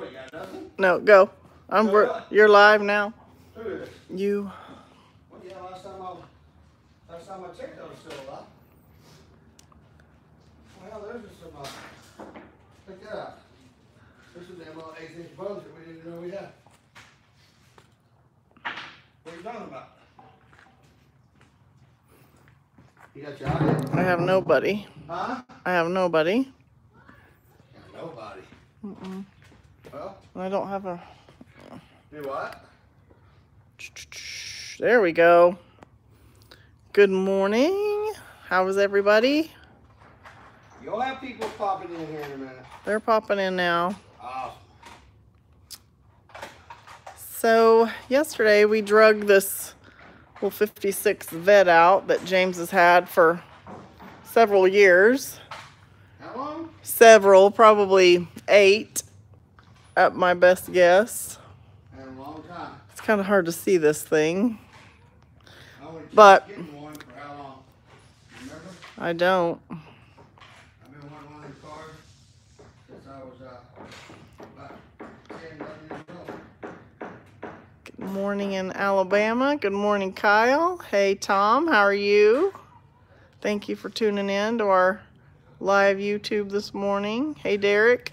What, you got nothing? No, go. You're live now. Who is it? You. Well, yeah, last time I checked, I was still alive. Well, there's just some, check that out. There's some damn little 8-inch bugs that we didn't know we had. What are you talking about? You got your eye in? I have nobody. Huh? I have nobody. Nobody. Mm-mm. Well, I don't have a... do what? There we go. Good morning. How is everybody? You'll have people popping in here in a minute. They're popping in now. Awesome. So yesterday we drug this little 56 Vet out that James has had for several years. How long? Several, probably 8 at my best guess. Had a long time. It's kind of hard to see this thing, But getting one for how long? Remember? I don't. I've been wanting one of these cars since I was about 10, 11 years old. Good morning in Alabama. Good morning, Kyle. Hey, Tom. How are you? Thank you for tuning in to our live YouTube this morning. Hey, Derek.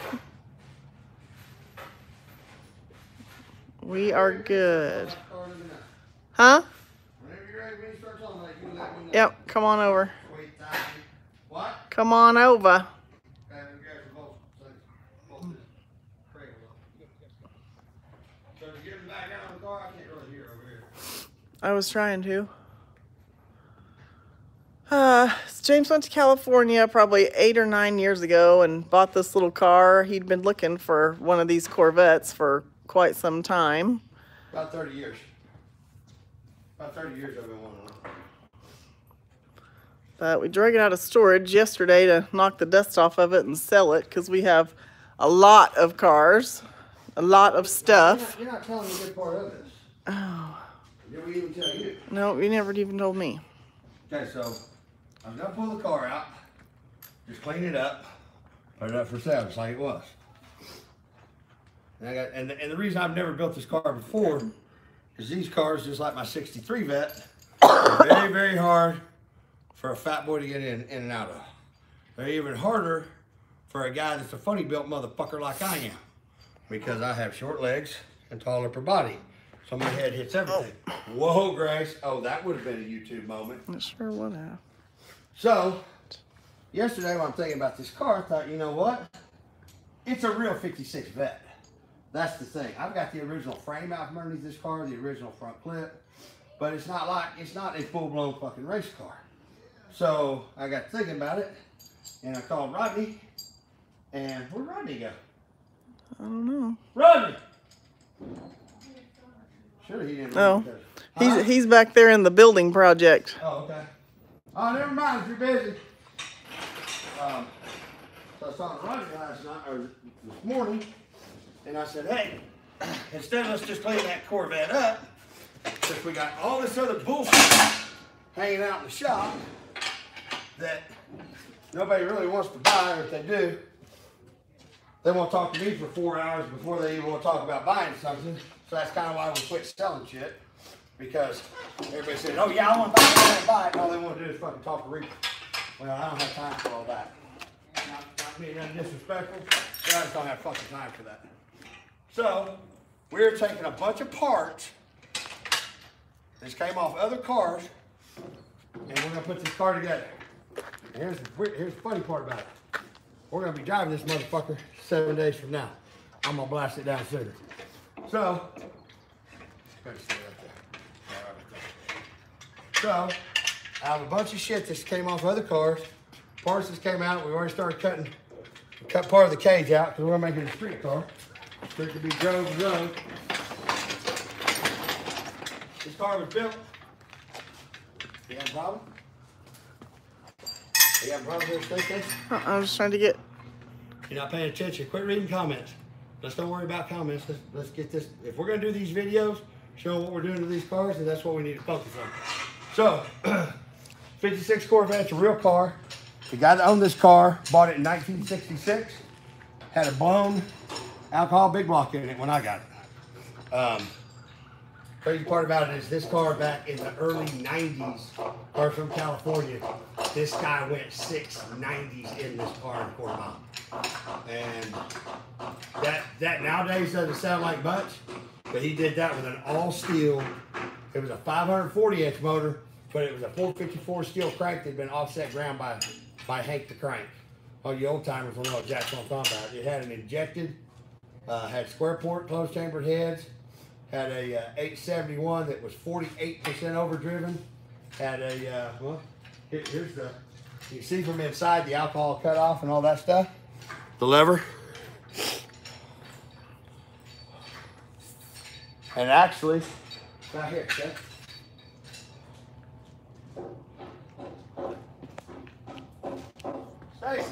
We are good. Huh? Whenever you're ready, when you start talking about it, you let me know. Yep, come on over. Wait, what? Come on over. So to get him back out of the car, I can't really hear over here. I was trying to. James went to California probably 8 or 9 years ago and bought this little car. He'd been looking for one of these Corvettes for quite some time. About 30 years. About 30 years I've been wanting one. But we drug it out of storage yesterday to knock the dust off of it and sell it because we have a lot of cars, a lot of stuff. You're not telling me a good part of this. Oh. Did we even tell you? No, you never even told me. Okay, so I was gonna pull the car out, just clean it up, put it up for sale just like it was. And and the reason I've never built this car before is these cars, just like my '63 Vet, are very, very hard for a fat boy to get in and out of. They're even harder for a guy that's a funny built motherfucker like I am, because I have short legs and tall upper body. So my head hits everything. Oh. Whoa, Grace. Oh, that would have been a YouTube moment. It sure would have. So, yesterday when I'm thinking about this car, I thought, you know what? It's a real 56 Vet. That's the thing. I've got the original frame out from underneath this car, the original front clip, but it's not a full-blown fucking race car. So, I got thinking about it, and I called Rodney, and where'd Rodney go? I don't know. Rodney! Sure, he didn't. Oh, he's back there in the building project. Oh, okay. Oh, never mind. If you're busy. So I saw Rodney last night or this morning, and I said, "Hey, instead of us just cleaning that Corvette up, since we got all this other bullshit hanging out in the shop that nobody really wants to buy, or if they do, they want to talk to me for 4 hours before they even want to talk about buying something." So that's kind of why we quit selling shit, because everybody said, "Oh yeah, I want to buy it, I want to buy it." And all they want to do is fucking talk to Reaper. Well, I don't have time for all that. Not being disrespectful, but I just don't have fucking time for that. So we're taking a bunch of parts that came off other cars, and we're gonna put this car together. And here's the funny part about it. We're gonna be driving this motherfucker 7 days from now. I'm gonna blast it down sooner. So, I have a bunch of shit that came off other cars, parts that came out. We already started cut part of the cage out because we're gonna make it a street car. Street to be drove and drove. This car was built. You have a problem? You have a problem with this thing? I was trying to get... You're not paying attention. Quit reading comments. Let's don't worry about comments. Let's get this. If we're going to do these videos, showing what we're doing to these cars, then that's what we need to focus on. So, 56 Corvette's a real car. The guy that owned this car bought it in 1966. Had a blown alcohol big block in it when I got it. Crazy part about it is this car back in the early 90s, car from California, this guy went 690s in this car in a quarter mile. And that nowadays doesn't sound like much, but he did that with an all steel. It was a 540-inch motor, but it was a 454 steel crank that had been offset ground by Hank the Crank. All you old timers will know exactly what I'm talking about. It had an injected, had square port closed chambered heads, had a 871 that was 48% overdriven, had a, well, here's the, you see from inside the alcohol cut off and all that stuff. The lever. And actually, right here, okay?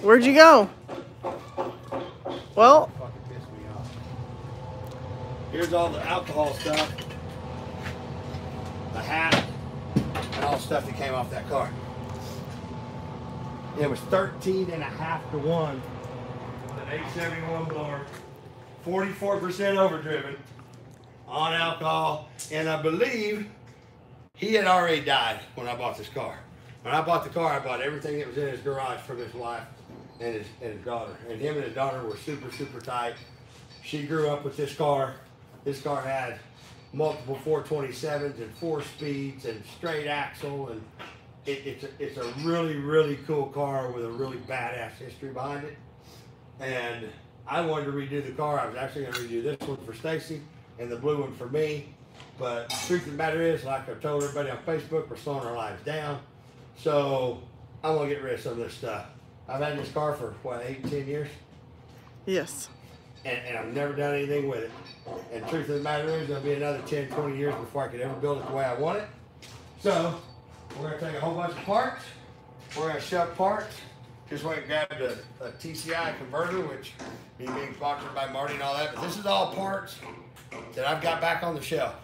Where'd you go? Well, Fucking pissed me off. Here's all the alcohol stuff, the hat, and all the stuff that came off that car. It was 13.5 to 1 with an 871 blower, 44% overdriven on alcohol, and I believe he had already died when I bought this car. When I bought the car, I bought everything that was in his garage from his wife and his daughter. And him and his daughter were super, super tight. She grew up with this car. This car had multiple 427s and 4 speeds and straight axle. And it's a really, really cool car with a really badass history behind it. And I wanted to redo the car. I was actually going to redo this one for Stacy and the blue one for me. But the truth of the matter is, like I've told everybody on Facebook, we're slowing our lives down. So I'm gonna get rid of some of this stuff. I've had this car for what, 8, 10 years? yes. And I've never done anything with it. And the truth of the matter is, there'll be another 10, 20 years before I could ever build it the way I want it. So we're gonna take a whole bunch of parts. We're gonna shove parts. Just went and grabbed a TCI converter, which me being sponsored by Marty and all that. But this is all parts that I've got back on the shelf.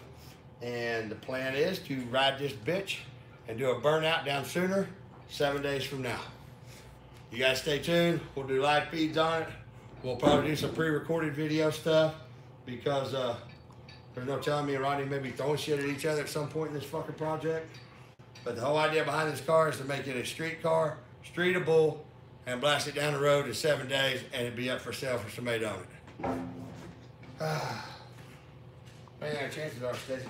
And the plan is to ride this bitch and do a burnout down sooner, 7 days from now. You guys stay tuned. We'll do live feeds on it. We'll probably do some pre-recorded video stuff because there's no telling me and Rodney may be throwing shit at each other at some point in this fucking project. But the whole idea behind this car is to make it a street car, streetable, and blast it down the road in 7 days and it'd be up for sale for somebody to own it. Man, chances are, Stacey,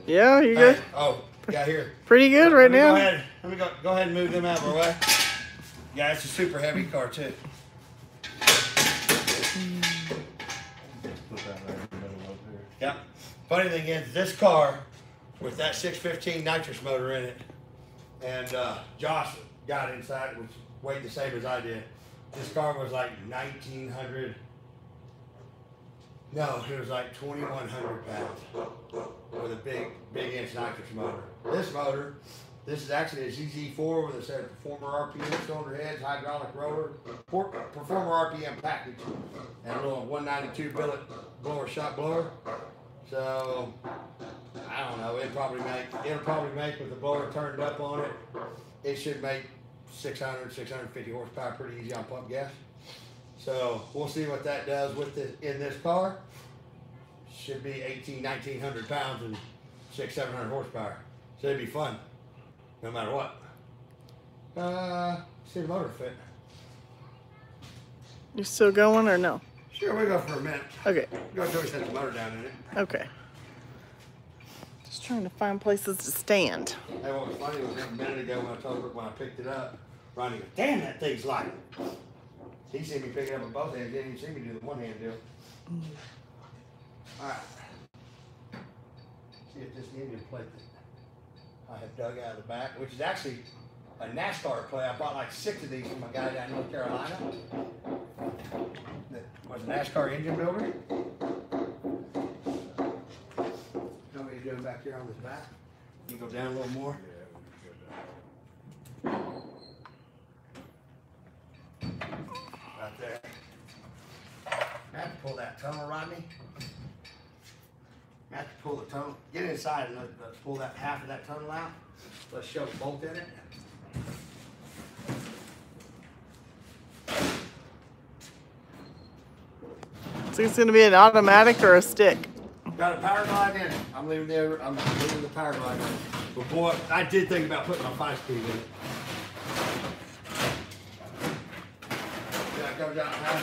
Yeah, you good? Oh, yeah, here. Pretty good right now. Let me go ahead and move them out of our way. Yeah, it's a super heavy car too. Yeah. Funny thing is, this car with that 615 nitrous motor in it, and Josh got inside, which weighed the same as I did. This car was like 1,900. No, it was like 2,100 pounds with a big inch nitrous motor. This is actually a ZZ4 with a set of Performer RPM cylinder heads, hydraulic roller, Performer RPM package, and a little 192 billet blower shot blower. So I don't know. It'll probably make with the blower turned up on it. It should make 600, 650 horsepower pretty easy on pump gas. So we'll see what that does with in this car. Should be 1,900 pounds and 600, 700 horsepower. So it'd be fun, no matter what. See the motor fit. You still going or no? Sure, we'll go for a minute. Okay. Go until we set the motor down in it. Okay. Just trying to find places to stand. Hey, what was funny was a minute ago when I picked it up, Ronnie goes, "Damn, that thing's light." He seen me pick it up with both hands. Didn't even see me do the one hand deal. All right. See if this Indian plate that I have dug out of the back, which is actually a NASCAR plate. I bought like 6 of these from a guy down in North Carolina that was a NASCAR engine builder. Know what you're doing back here on this back? You go down a little more. Right there. I have to pull that tunnel, Rodney. I have to pull the tunnel. Get inside and let's pull that half of that tunnel out. Let's shove a bolt in it. So it's gonna be an automatic or a stick? Got a power glide in it. I'm leaving the power glide in it. But boy, I did think about putting my 5-speed in it. Yeah, I go down high.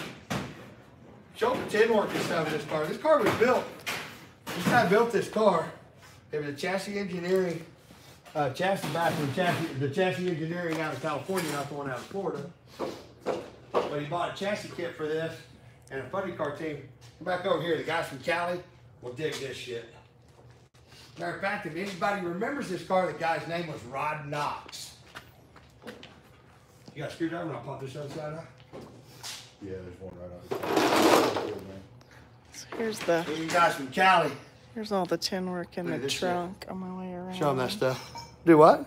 Show the tin work and stuff in this car. This car was built. This guy built this car. It was a chassis engineering, chassis engineering out of California, not the one out of Florida. But he bought a chassis kit for this and a funny car team. Come back over here, the guys from Cali will dig this shit. Matter of fact, if anybody remembers this car, the guy's name was Rod Knox. You got a screwdriver and I'll pop this other side out? Yeah, there's one right out. So here's the. You guys from Cali. Here's all the tin work in the trunk on my way around. Show them that stuff. Do what?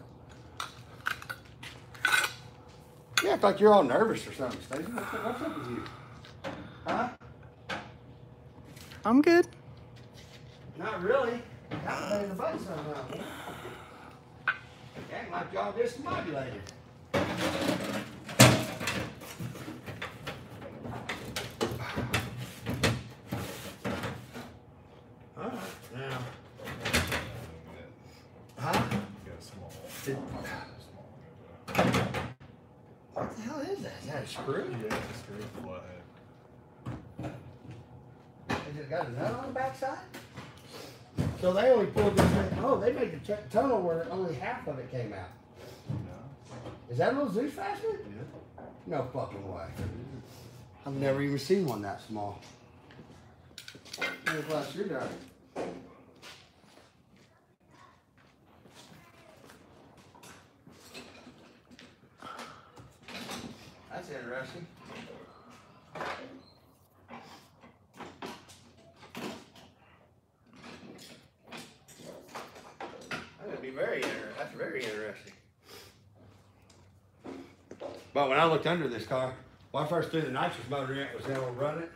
You act like you're all nervous or something, Stacey. What's up with you? Huh? I'm good. Not really. I'm the button somehow. Acting like y'all discombobulated. All right, now. Huh? What the hell is that? Is that a screw? Yeah, it's a screw flathead. Has it got a nut on the backside? So they only pulled this thing. Oh, they made the tunnel where only half of it came out. No. Is that a little Zeus fastener? Yeah. No fucking way. I've never even seen one that small. Here's a screwdriver. That's interesting. That'd be very interesting. That's very interesting. But when I looked under this car, when I first threw the nitrous motor in, it was able to run it.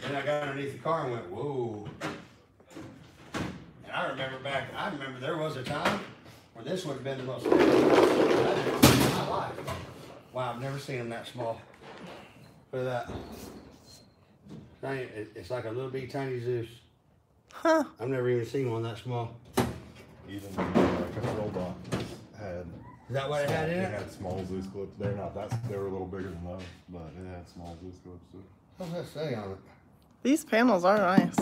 Then I got underneath the car and went, whoa. And I remember there was a time where this would have been the most I've ever seen in my life. Wow, I've never seen them that small. Look at that. It's like a little bitty tiny Zeus. Huh. I've never even seen one that small. Even the control box had. Is that what it had in it? It had small Zeus clips. They're not that. They were a little bigger than those, but it had small Zeus clips too. What's that say on it? These panels are nice.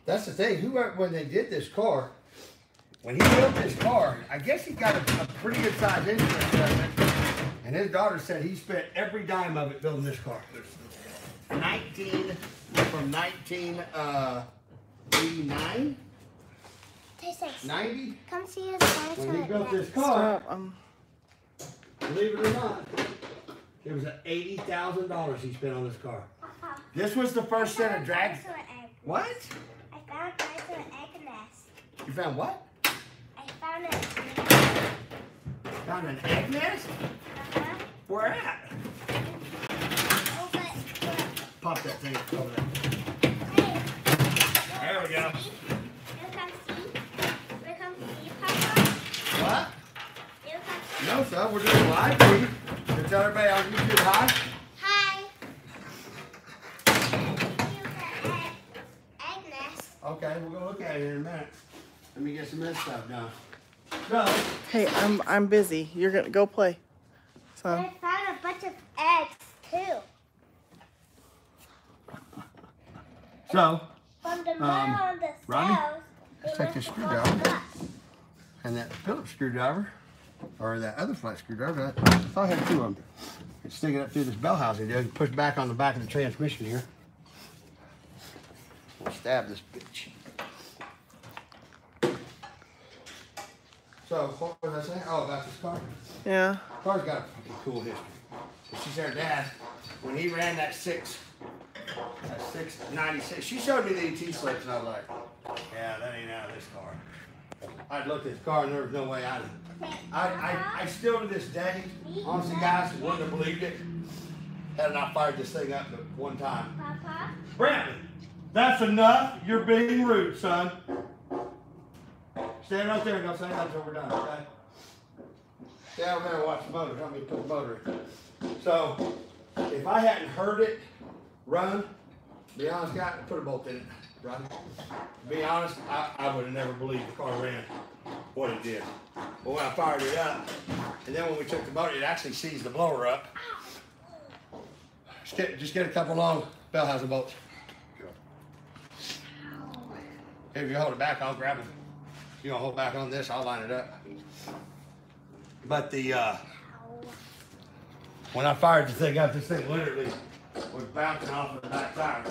That's the thing. When they did this car, when he built this car, I guess he got a pretty good sized insurance settlement. And his daughter said he spent every dime of it building this car. From 1989? 90? Come see us When he built this car, Stop. believe it or not, it was $80,000 he spent on this car. This was the first set of drag. What? I found a egg nest. You found what? I found it. Found an egg nest? Where at? Over. Pop that thing over there. Hey. There we go. You come see? You come see, Papa? What? You come see? No, son, we're doing a live feed. So tell everybody on YouTube hi. Hi. Egg nest. Okay, we're gonna look at it in a minute. Let me get some of this stuff done. So, Hey, I'm busy. You're gonna go play. So I found a bunch of eggs too. so From the metal on the Ronnie, cells. let's take this screwdriver and that Phillips screwdriver, or that other flat screwdriver. I thought I had two of them. And stick it up through this bell housing, dude. Push back on the back of the transmission here. We'll stab this bitch. So, what was I saying? Oh, about this car. yeah. Car's got a fucking cool history. She said her dad, when he ran that 696, she showed me the ET slips and I was like, yeah, that ain't out of this car. I'd looked at the car and there was no way out of it. I still to this day, honestly guys, wouldn't have believed it had I not fired this thing up but one time. Papa? Brandon, that's enough. You're being rude, son. Stand right there and don't say nothing until we're done, okay? Stay over there and watch the motor. Help me put the motor in. So, if I hadn't heard it run, Be honest, guy, put a bolt in it, right? To be honest, I would have never believed the car ran what it did. But when I fired it up, and then when we took the motor, it actually seized the blower up. Just get a couple long bell housing bolts. If you hold it back, I'll grab it. If you don't hold back on this, I'll line it up. But when I fired the thing up, this thing literally was bouncing off of the back tire.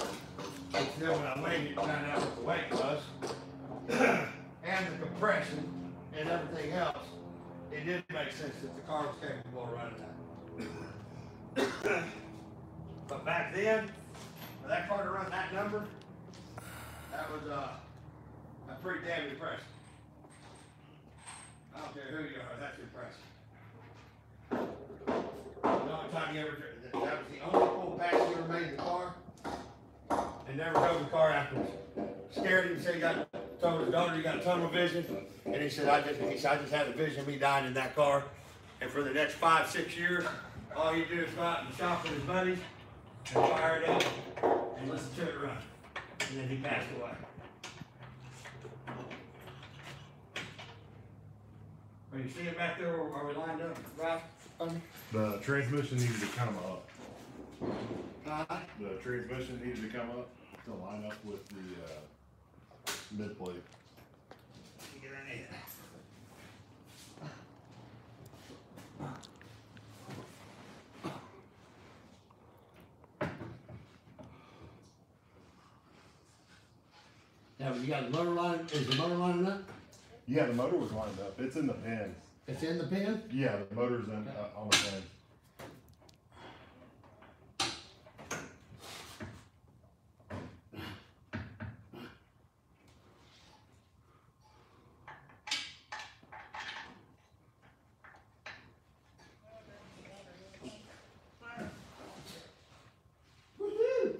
And still, when I weighed it, found out what the weight was, and the compression and everything else, it did make sense that the car was capable of running that. But back then, for that car to run that number, that was a pretty damn impressive. I don't care who you are, that's impressive. The only time you ever, that was the only full pass you ever made in the car, and never drove the car afterwards. Scared him, said told his daughter he got tunnel vision, and he said, I just had a vision of me dying in that car, and for the next 5-6 years, all you do is go out and shop with his buddies, and fire it up, and listen to it run. And then he passed away. Are you seeing back there, or are we lined up, right? The transmission needed to come up. Uh-huh. The transmission needed to come up to line up with the mid plate. Get in there. Now, you got the motor line, is the motor lining up? Yeah, the motor was lined up. It's in the pin. It's in the pin? Yeah, the motor's in on the pin. Woohoo!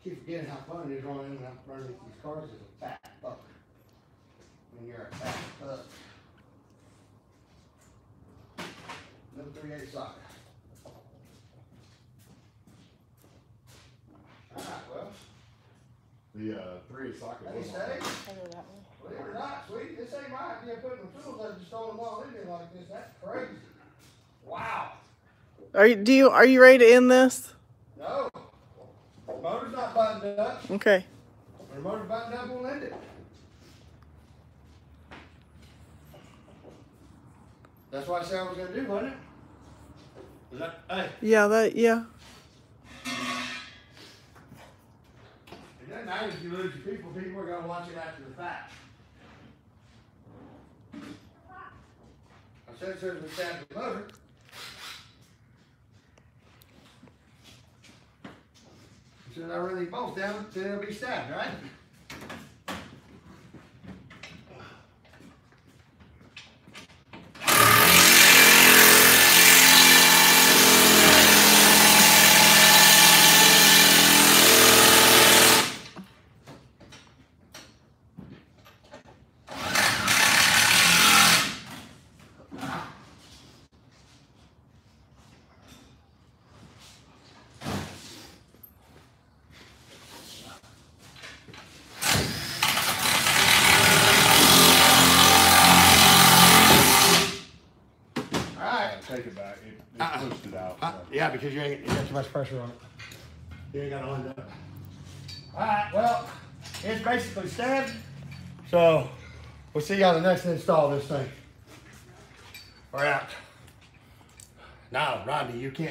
Keep forgetting how fun it is running these cars as a fat fuck. When you're a fat fuck. Number 38 socket. Alright, well. The 3/8 socket Let me was say, believe it or not, sweetie, this ain't my idea of putting the tools. I just throwing them all in there like this. That's crazy. Wow. Are you ready to end this? No. The motor's not buttoned up. Okay. When the motor's buttoned up, we'll end it. That's what I said I was gonna do, wasn't it? Is that, hey, Yeah. it doesn't matter if you lose your people. People are gonna watch it after the fact. I said as soon as we stabbed the motor. As soon as I run these bolts down, then it'll be stabbed, right? take it back. It pushed it out. So. Yeah, because you got too much pressure on it. You ain't got to line it up. All right, well, it's basically stabbed. So we'll see you on the next install of this thing. We're out. Now, Rodney, you can't